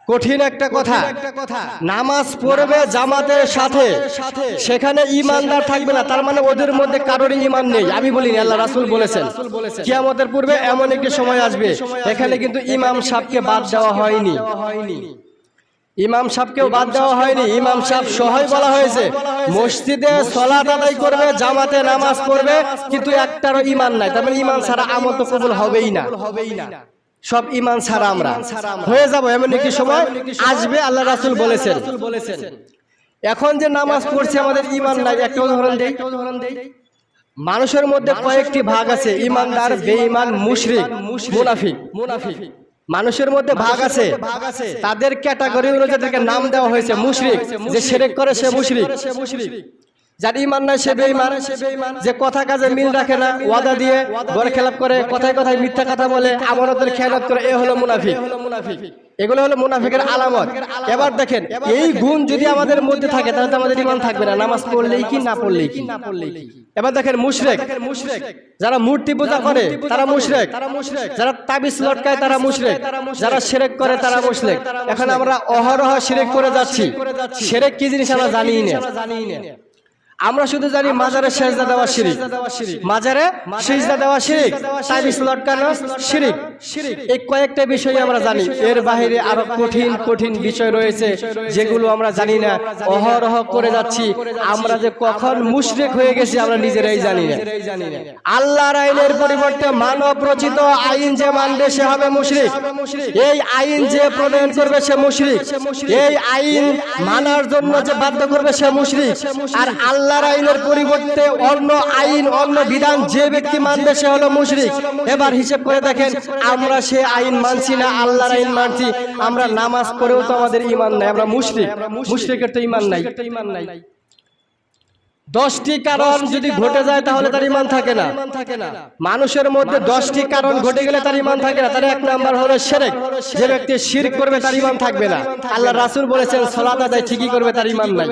কঠিন একটা কথা। নামাজ পড়বে জামাতের সাথে, সেখানে ঈমানদার থাকবে না, তার মানে ওদের মধ্যে কারোরই ঈমান নেই। আমি বলিনি, আল্লাহ রাসূল বলেছেন কিয়ামতের পূর্বে এমন একটি সময় আসবে, এখানে কিন্তু ইমাম সাহেবকে বাদ দেওয়া হয়নি, ইমাম সাহেবকেও বাদ দেওয়া হয়নি, ইমাম সাহেব সহায় বলা হয়েছে। মসজিদে সালাত আদায় করবে, জামাতে নামাজ পড়বে, কিন্তু একটারও ঈমান নাই, তার মানে ঈমান ছাড়া আমল তো কবুল হবেই না। সব ঈমান ছাড়া আমরা হয়ে যাব, এমন একটি সময় আসবে, আল্লাহ রাসূল বলেছেন। এখন যে নামাজ পড়ছে আমাদের ঈমান নাই, একটা উদাহরণ দেই। মানুষের মধ্যে কয়েকটি ভাগ আছে, ঈমানদার, বেঈমান, মুশরিক, মুনাফিক। মানুষের মধ্যে ভাগ আছে, তাদের ক্যাটাগরি অনুযায়ী তাদেরকে নাম দেওয়া হয়েছে। মুশরিক, যে শিরক করে সে মুশরিক, যার ঈমান নাই সে বেঈমান, যে কথা কাজে মিল রাখে না, ওয়াদা দিয়ে বরখেলাপ করে, কথায় কথায় মিথ্যা কথা বলে, আমানতের খেয়ানত করে, এ হলো মুনাফিক। এগুলো হলো মুনাফিকের আলামত। এবার দেখেন, এই গুণ যদি আমাদের মধ্যে থাকে তাহলে তো আমাদের ঈমান থাকবে না, নামাজ পড়লেই কি না পড়লেই কি। এবার দেখেন মুশরিক, যারা মূর্তি পূজা করে তারা মুশরিক, যারা তাবিজ লটকায় তারা মুশরিক, যারা শিরক করে তারা মুশরিক। এখন আমরা অহরহ শিরক করে যাচ্ছি। শিরক কি জিনিস আমরা জানি না, আমরা শুধু জানি মাজারে সেজদা দেওয়া শিরক, মাজারে সেজদা দেওয়া শিরক, তাবিজ লটকানো শিরক, এই কয়েকটা বিষয় আমরা জানি। এর বাইরে আরো কঠিন কঠিন বিষয় রয়েছে যেগুলো আমরা জানি না, অহরহ করে যাচ্ছি। আমরা যে কখন মুশরিক হয়ে গেছি আমরা নিজেরাই জানি না। আল্লাহর আইনের পরিবর্তে মানব রচিত আইন যে মানবে সে হবে মুশরিক। এই আইন যে প্রণয়ন করবে সে মুশরিক, এই আইন মানার জন্য যে বাধ্য করবে সে মুশরিক। আর আল্লাহর আইনের পরিবর্তে অন্য আইন, অন্য বিধান যে ব্যক্তি মানবে সে হলো মুশরিক। এবার হিসেব করে দেখেন, আমরা সে আইন মানছি না, আল্লাহর আইন মানছি। আমরা নামাজ পড়েও তো আমাদের ঈমান নাই, আমরা মুশরিক, মুশরিকের তো ঈমান নাই। 10টি কারণ যদি ঘটে যায় তাহলে তার ঈমান থাকে না। মানুষের মধ্যে 10টি কারণ ঘটে গেলে তার ঈমান থাকে না। তার এক নাম্বার হলো শিরক, যে ব্যক্তি শিরক করবে তার ঈমান থাকবে না। আল্লাহ রাসূল বলেছেন সালাত আদায় ঠিকই করবে, তার ঈমান নাই।